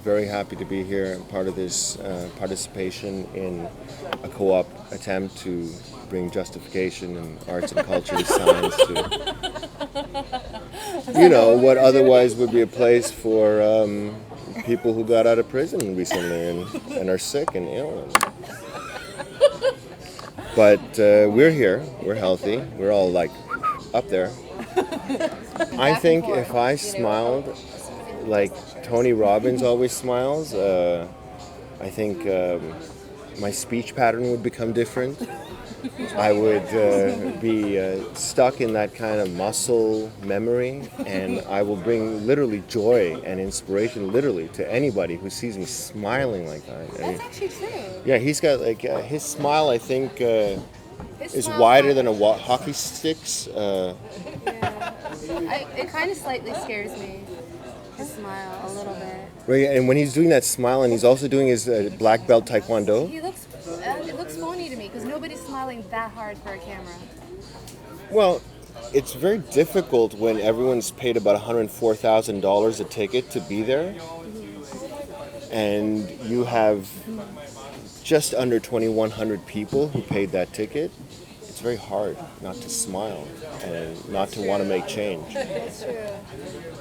very happy to be here, part of this participation in a co-op attempt to bring justification in arts and culture, science to, what otherwise would be a place for people who got out of prison recently and are sick and ill. But we're here, we're healthy, we're all like up there. I think if I smiled like Tony Robbins always smiles, I think my speech pattern would become different. I would be stuck in that kind of muscle memory, and I will bring literally joy and inspiration literally to anybody who sees me smiling like that. That's actually true. Yeah, he's got like his smile, I think, is wider than a hockey stick's. It kind of slightly scares me. His smile a little bit. Right, and when he's doing that smile, and he's also doing his black belt taekwondo. It looks phony to me because nobody's smiling that hard for a camera. Well, it's very difficult when everyone's paid about $104,000 a ticket to be there, and you have just under 2,100 people who paid that ticket. It's very hard not to smile and not to want to make change. That's true.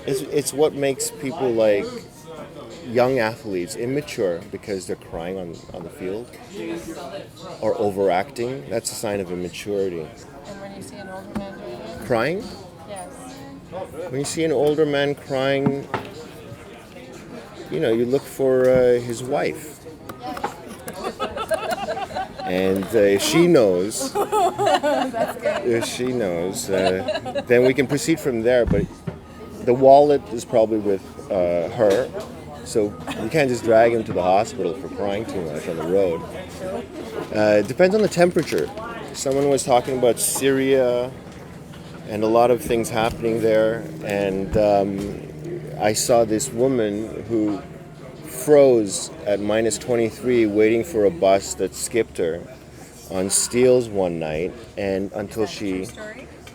It's what makes people like young athletes immature because they're crying on the field or overacting. That's a sign of immaturity. And when you see an older man doing it? Crying? Yes. When you see an older man crying, you look for his wife. And if she knows, then we can proceed from there. But the wallet is probably with her, so you can't just drag him to the hospital for crying too much on the road. It depends on the temperature. Someone was talking about Syria and a lot of things happening there, and I saw this woman who froze at minus 23 waiting for a bus that skipped her on Steeles one night, and until she...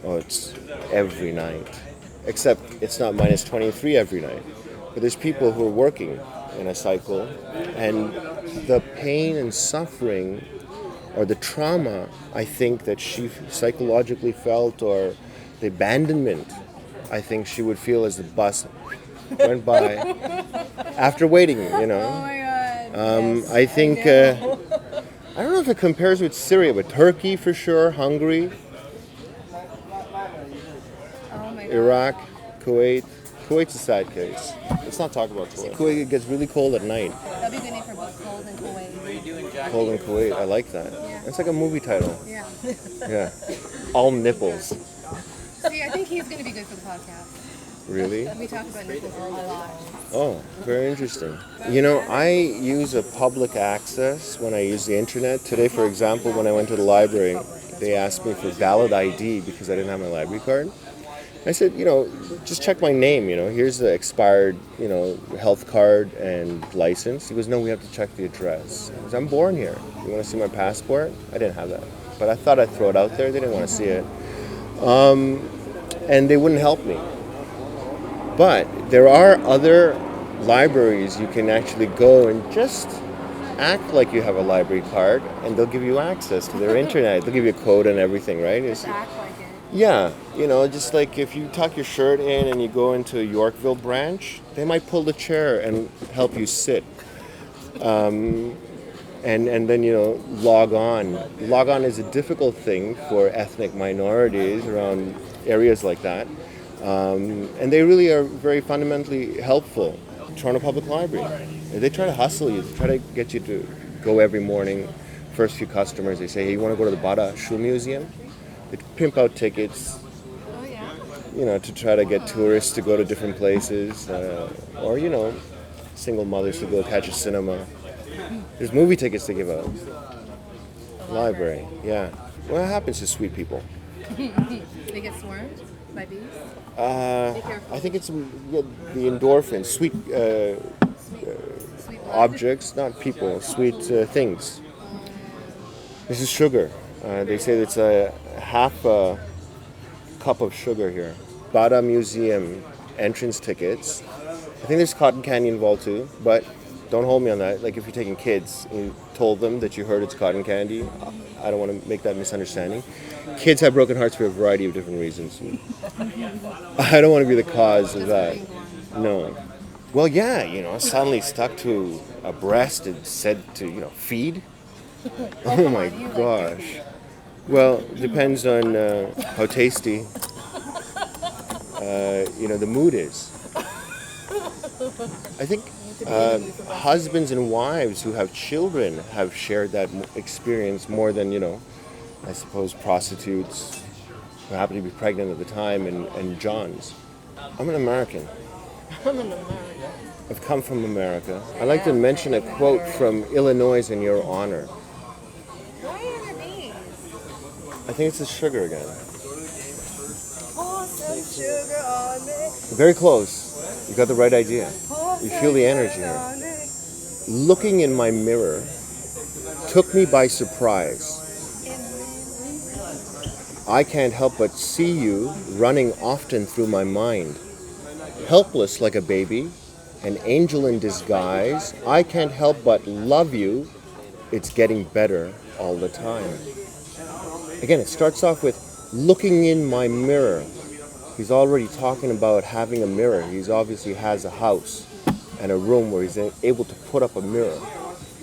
Oh, it's every night. Except it's not minus 23 every night. But there's people who are working in a cycle, and the pain and suffering or the trauma, I think, that she psychologically felt, or the abandonment I think she would feel as the bus went by after waiting, Oh my God. I think, I don't know if it compares with Syria, but Turkey for sure, Hungary, Oh my God. Iraq, Kuwait. Kuwait's a sad case. Let's not talk about Kuwait. Kuwait gets really cold at night. That'd be a good name for a book, Cold in Kuwait. Cold in Kuwait, I like that. Yeah. It's like a movie title. Yeah. Yeah. All nipples. See, I think he's going to be good for the podcast. Really? We talk about nipples a lot. Oh, very interesting. I use a public access when I use the internet. Today, for example, when I went to the library, they asked me for valid ID because I didn't have my library card. I said, just check my name, here's the expired, health card and license. He goes, no, we have to check the address. I said, I'm born here. You want to see my passport? I didn't have that. But I thought I'd throw it out there. They didn't want to see it. And they wouldn't help me. But there are other libraries you can actually go and just act like you have a library card, and they'll give you access to their internet. They'll give you a code and everything, right? Just act like it. Yeah, just like if you tuck your shirt in and you go into a Yorkville branch, they might pull the chair and help you sit. And then, log on. Log on is a difficult thing for ethnic minorities around areas like that. And they really are very fundamentally helpful. Toronto Public Library. They try to hustle you. They try to get you to go every morning. First few customers, they say, hey, you want to go to the Bada Shoe Museum? They pimp out tickets, Oh, yeah? to try to get tourists to go to different places. Or, single mothers to go catch a cinema. There's movie tickets to give out. Library, yeah. What happens to sweet people? They get swarmed by bees? Be careful. I think it's the endorphins, sweet Sweet blood. objects, not people, sweet things. This is sugar. They say it's a half a cup of sugar here. Bada Museum entrance tickets. I think there's cotton candy involved too, but don't hold me on that. Like if you're taking kids and you told them that you heard it's cotton candy, I don't want to make that misunderstanding. Kids have broken hearts for a variety of different reasons. I don't want to be the cause of that. No. Well, yeah, suddenly stuck to a breast and said to, feed. Oh my gosh. Well, depends on how tasty, the mood is. I think husbands and wives who have children have shared that experience more than, I suppose prostitutes who happen to be pregnant at the time and Johns. I'm an American. I'm an American. I've come from America. I'd like to mention a quote from Illinois in your honor. Why are there bees? I think it's the sugar again. Pour some sugar on me. Very close. You got the right idea. You feel the energy here. Looking in my mirror took me by surprise. I can't help but see you running often through my mind. Helpless like a baby, an angel in disguise, I can't help but love you. It's getting better all the time. Again, it starts off with looking in my mirror. He's already talking about having a mirror. He's obviously has a house and a room where he's able to put up a mirror.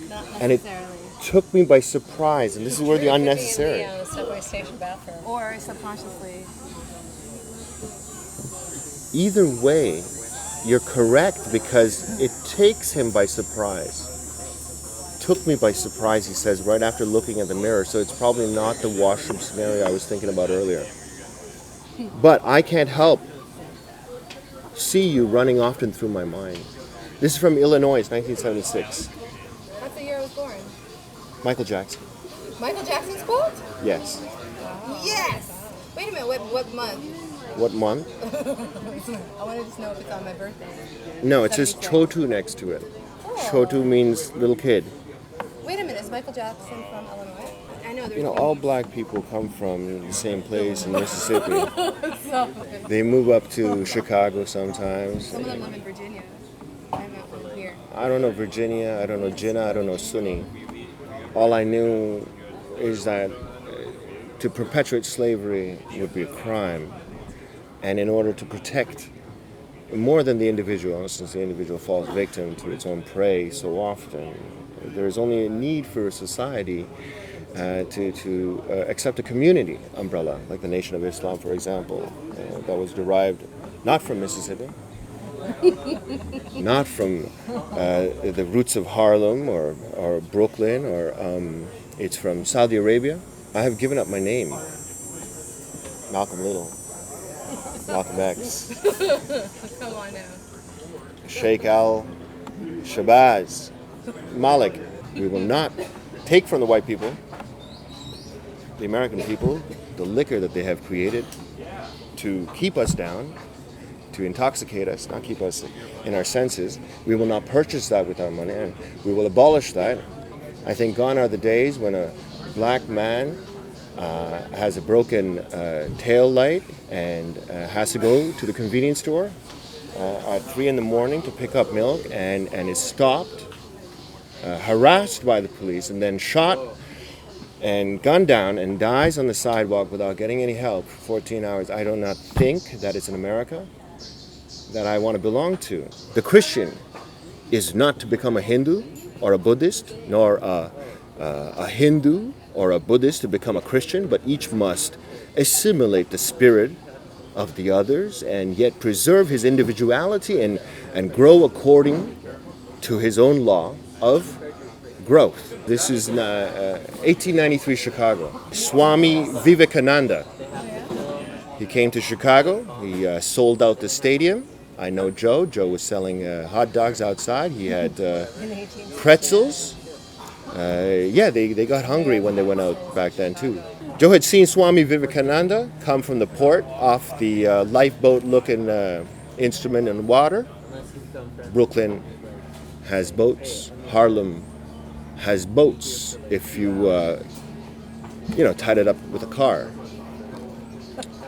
Not And it necessarily. took me by surprise, and this is where the unnecessary. In the subway station bathroom. Or subconsciously. Either way, you're correct because it takes him by surprise. Took me by surprise, he says, right after looking at the mirror, so it's probably not the washroom scenario I was thinking about earlier. But I can't help see you running often through my mind. This is from Illinois, 1976. That's the year I was born. Michael Jackson. Michael Jackson's quote? Yes. Yes! Wait a minute, what month? What month? I want to just know if it's on my birthday. No, it says Chotu next to it. Chotu means little kid. Wait a minute, is Michael Jackson from Illinois? I know there's All black people come from the same place in Mississippi. They move up to Chicago sometimes. some of them live in Virginia. I met one here. I don't know Virginia, I don't know Jinnah, I don't know Sunni. All I knew is that to perpetuate slavery would be a crime. And in order to protect more than the individual, since the individual falls victim to its own prey so often, there's only a need for a society to accept a community umbrella, like the Nation of Islam, for example, that was derived not from Mississippi, not from the roots of Harlem or Brooklyn, or it's from Saudi Arabia. I have given up my name, Malcolm Little, Malcolm X, Come on now. Sheikh Al Shabazz, Malik. We will not take from the white people, the American people, the liquor that they have created to keep us down, to intoxicate us, not keep us in our senses. We will not purchase that with our money, and we will abolish that. I think gone are the days when a black man has a broken tail light and has to go to the convenience store at 3 a.m. to pick up milk and is stopped, harassed by the police, and then shot and gunned down and dies on the sidewalk without getting any help for 14 hours. I do not think that it's an America that I want to belong to. The Christian is not to become a Hindu or a Buddhist, nor a Hindu or a Buddhist to become a Christian, but each must assimilate the spirit of the others and yet preserve his individuality and grow according to his own law of growth. This is 1893 Chicago. Swami Vivekananda. He came to Chicago. He sold out the stadium. I know Joe. Joe was selling hot dogs outside. He had pretzels. They got hungry when they went out back then too. Joe had seen Swami Vivekananda come from the port off the lifeboat-looking instrument in the water. Brooklyn has boats. Harlem has boats if you tied it up with a car.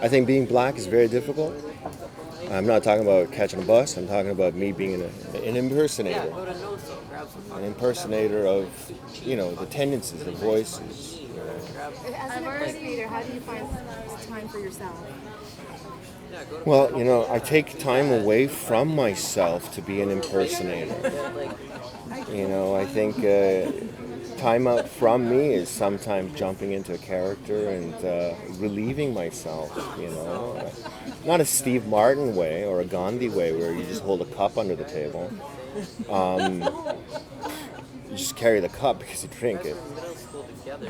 I think being black is very difficult. I'm not talking about catching a bus. I'm talking about me being an impersonator. an impersonator of, the tendencies, the voices. As an impersonator, how do you find time for yourself? Well, I take time away from myself to be an impersonator. I think time out from me is sometimes jumping into a character and relieving myself, Not a Steve Martin way or a Gandhi way where you just hold a cup under the table. You just carry the cup because you drink it.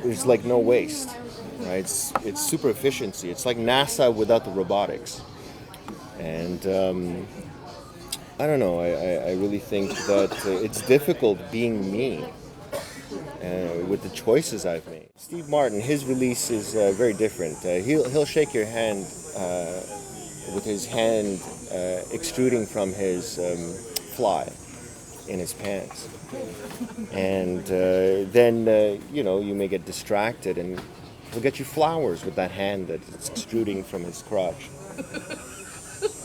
There's like no waste, right? It's super efficiency. It's like NASA without the robotics. And I don't know. I really think that it's difficult being me with the choices I've made. Steve Martin, his release is very different. He'll shake your hand with his hand extruding from his fly in his pants. And then, you may get distracted and he'll get you flowers with that hand that's extruding from his crotch.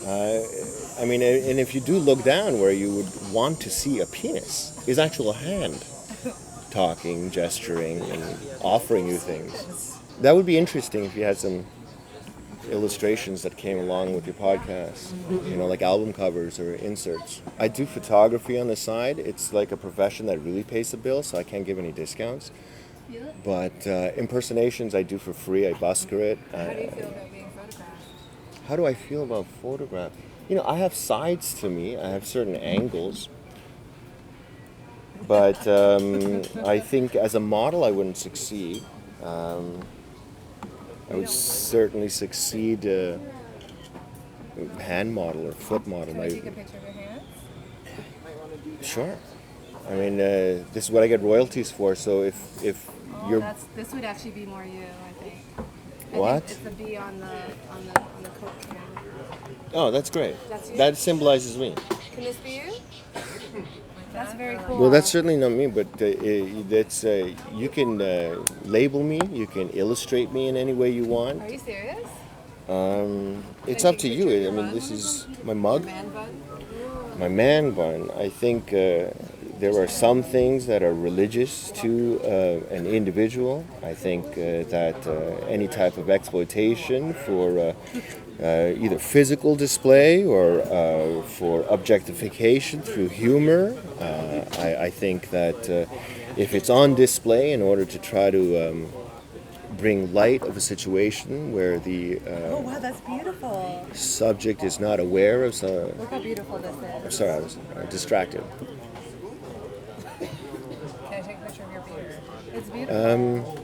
And if you do look down where you would want to see a penis, his actual hand talking, gesturing, and offering you things. That would be interesting if you had some illustrations that came along with your podcast, like album covers or inserts. I do photography on the side. It's like a profession that really pays the bill, so I can't give any discounts. But impersonations I do for free. I busker it. How do you feel about being photographed? How do I feel about photograph? I have sides to me. I have certain angles. But I think as a model I wouldn't succeed. I would certainly succeed hand model or foot model. Can I take a picture of your hands? Sure. This is what I get royalties for. So if you're this would actually be more you, I think. What? It's the bee on the Coke can. Oh, that's great. That's you? That symbolizes me. Can this be you? That's very cool. Well, that's certainly not me, but that's you can label me, you can illustrate me in any way you want. Are you serious? It's up to you. This is my mug, Man bun? my man bun. I think there are some things that are religious to an individual. I think that any type of exploitation for either physical display or for objectification through humor. I think that if it's on display in order to try to bring light of a situation where the Oh wow, that's beautiful. subject is not aware of some... Look how beautiful this is. I'm sorry, I was distracted. Can I take a picture of your beard? It's beautiful.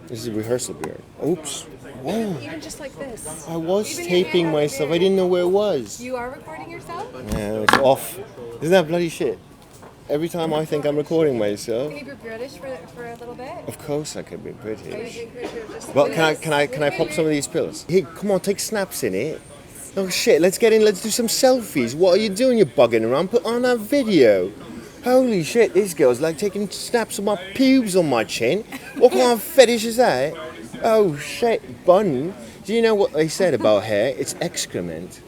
This is a rehearsal beard. Oops. Whoa. Even just like this. I was Even your taping hand on myself. your I didn't know where it was. You are recording yourself? Yeah, it's off. Isn't that bloody shit? Every time I think I'm recording myself, Can you be British for a little bit? of course I could be Are you British. taking a picture of just Well, can I pop some of these pills? Hey, come on, take snaps in it. Oh shit, let's get in, let's do some selfies. What are you doing? You're bugging around. Put on that video. Holy shit, this girl's like taking snaps of my pubes on my chin. What kind of fetish is that? Oh shit, bun. Do you know what they said about hair? It's excrement.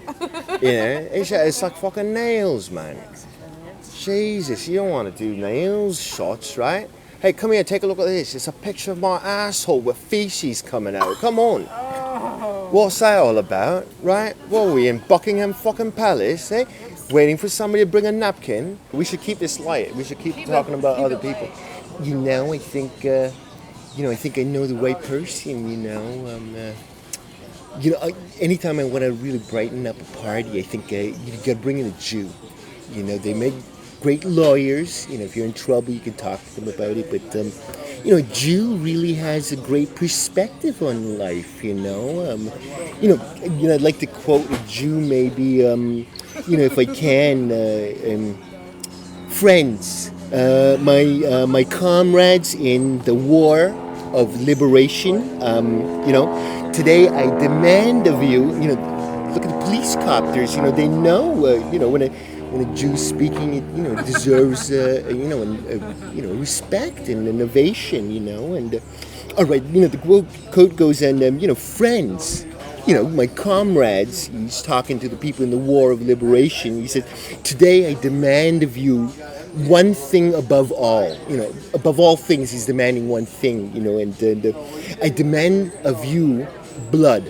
It's like fucking nails, man. Jesus, you don't want to do nails shots, right? Hey, come here, take a look at this. It's a picture of my asshole with feces coming out. Come on. What's that all about, right? What are we in Buckingham fucking Palace, eh? Waiting for somebody to bring a napkin? We should keep this light. We should keep talking about other people. I think, I think I know the right person, anytime I want to really brighten up a party, I think you got to bring in a Jew. They make great lawyers. If you're in trouble, you can talk to them about it. But, a Jew really has a great perspective on life, I'd like to quote a Jew maybe, if I can, friends, my comrades in the war of liberation, today I demand of you, look at the police copters, they know, when a Jew speaking, it deserves, respect and innovation, and all right, the quote goes, and friends, my comrades, he's talking to the people in the War of Liberation. He said, today I demand of you one thing above all. Above all things, he's demanding one thing, and I demand of you blood.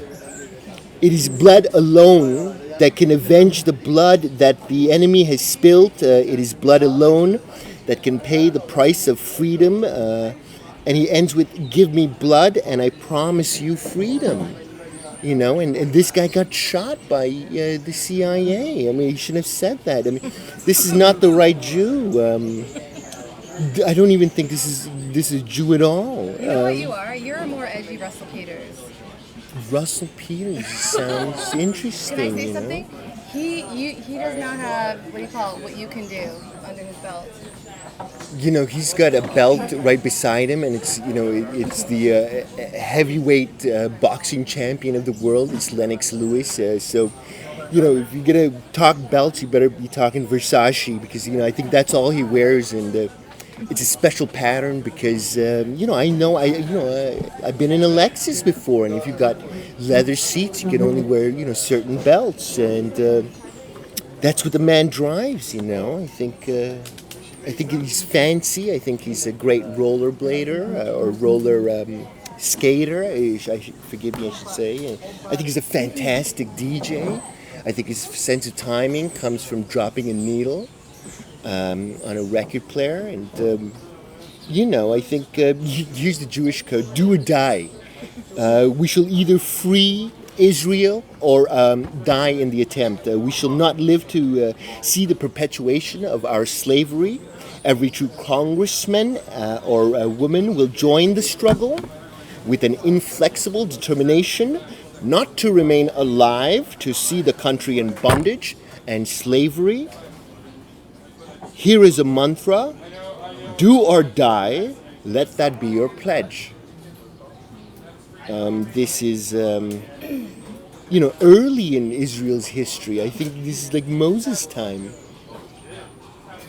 It is blood alone that can avenge the blood that the enemy has spilt. It is blood alone that can pay the price of freedom. And he ends with, give me blood and I promise you freedom. And this guy got shot by the CIA. I mean, he shouldn't have said that. I mean, this is not the right Jew. I don't even think this is Jew at all. You know what you are? You're a more edgy Russell Peters. Russell Peters sounds interesting. Can I say something? He does not have, what you can do under his belt. He's got a belt right beside him, and it's the heavyweight boxing champion of the world. It's Lennox Lewis. So, if you're gonna talk belts, you better be talking Versace, because I think that's all he wears, and it's a special pattern because I've been in a Lexus before, and if you've got leather seats, you can only wear certain belts, and that's what the man drives. I think he's fancy. I think he's a great rollerblader or roller skater. Forgive me, I should say. I think he's a fantastic DJ. I think his sense of timing comes from dropping a needle on a record player. And, I think here's the Jewish code: do or die. We shall either free Israel or die in the attempt. We shall not live to see the perpetuation of our slavery. Every true congressman or woman will join the struggle with an inflexible determination not to remain alive to see the country in bondage and slavery. Here is a mantra: do or die, let that be your pledge. This is, early in Israel's history. I think this is like Moses' time.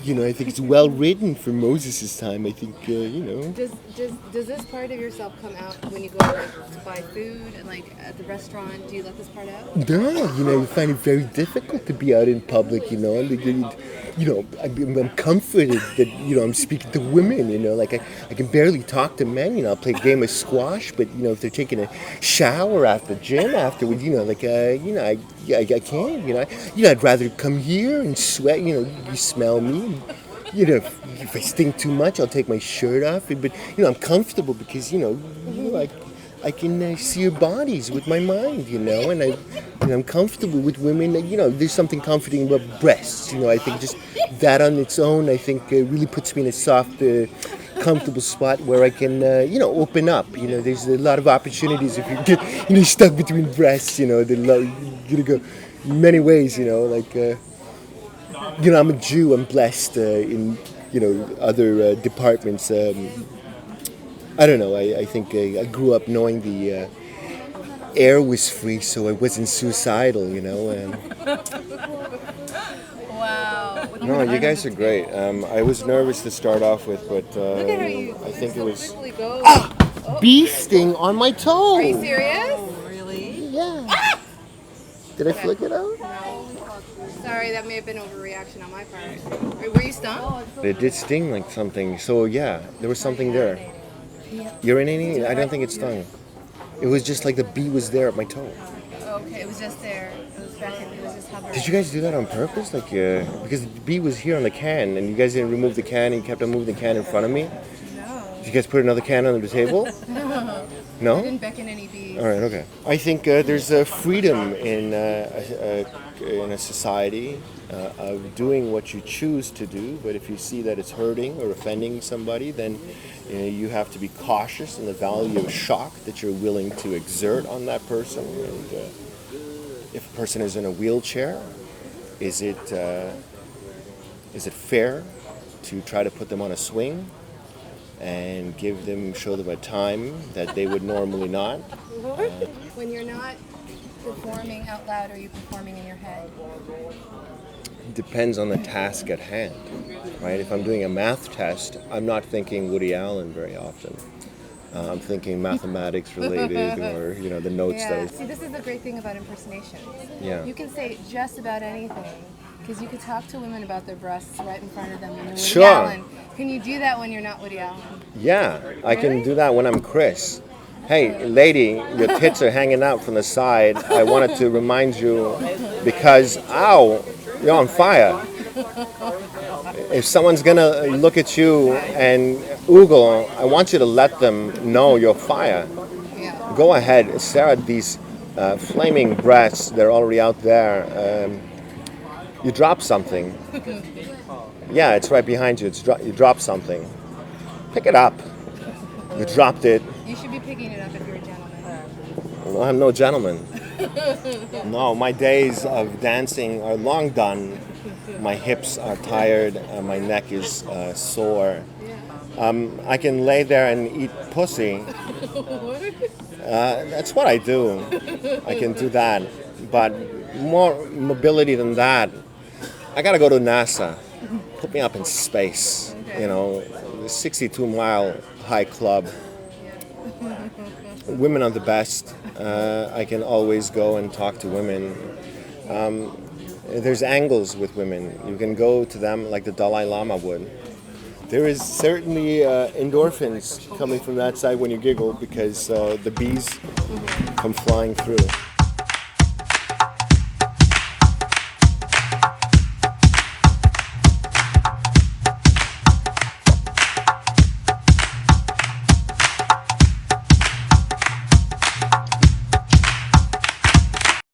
I think it's well written for Moses' time. I think, Does this part of yourself come out when you go to buy food and at the restaurant? Do you let this part out? No, I find it very difficult to be out in public. I'm comforted that I'm speaking to women. I can barely talk to men. I'll play a game of squash, but if they're taking a shower after the gym afterwards, I can't. I'd rather come here and sweat. You smell me. If I stink too much, I'll take my shirt off. But I'm comfortable because I can see your bodies with my mind, and I'm comfortable with women. There's something comforting about breasts. I think just that on its own, I think really puts me in a soft, comfortable spot where I can, open up. There's a lot of opportunities if you get, stuck between breasts. You're gonna go many ways. I'm a Jew. I'm blessed in other departments. I don't know. I think I grew up knowing the air was free, so I wasn't suicidal, Wow. No, you guys are great. I was nervous to start off with, but I think it was bee sting on my toe. Are you serious? Really? Yeah. Did I flick it out? No. Sorry, that may have been overreaction on my part. Were you stung? It did sting like something. So yeah, there was something there. Urinating? I don't think it stung. It was just like the bee was there at my toe. Okay, it was just there. It was just hovering. Did you guys do that on purpose? Because the bee was here on the can, and you guys didn't remove the can, and you kept on moving the can in front of me? No. Did you guys put another can on the table? No? I didn't beckon any bees. All right, okay. I think there's a freedom in a society of doing what you choose to do, but if you see that it's hurting or offending somebody, then you have to be cautious in the value of shock that you're willing to exert on that person. And if a person is in a wheelchair, is it fair to try to put them on a swing and show them a time that they would normally not? When you're not performing out loud, are you performing in your head? It depends on the task at hand, right? If I'm doing a math test, I'm not thinking Woody Allen very often. I'm thinking mathematics related, or the notes Yeah. that. See, this is the great thing about impersonations. Yeah. You can say just about anything. Because you could talk to women about their breasts right in front of them when you're Woody Sure. Allen. Can you do that when you're not Woody Allen? Yeah, I can Really? do that when I'm Chris. Hey, lady, your tits are hanging out from the side. I wanted to remind you because, ow, you're on fire. If someone's gonna look at you and oogle, I want you to let them know you're fire. Yeah. Go ahead, stare at these flaming breasts. They're already out there. You dropped something. Yeah, it's right behind you. You dropped something. Pick it up. You dropped it. You should be picking it up if you're a gentleman. Well, I'm no gentleman. No, my days of dancing are long done. My hips are tired. My neck is sore. I can lay there and eat pussy. That's what I do. I can do that. But more mobility than that, I gotta go to NASA. Put me up in space. Okay. The 62-mile high club. Women are the best. I can always go and talk to women. There's angles with women. You can go to them like the Dalai Lama would. There is certainly endorphins coming from that side when you giggle because the bees come flying through.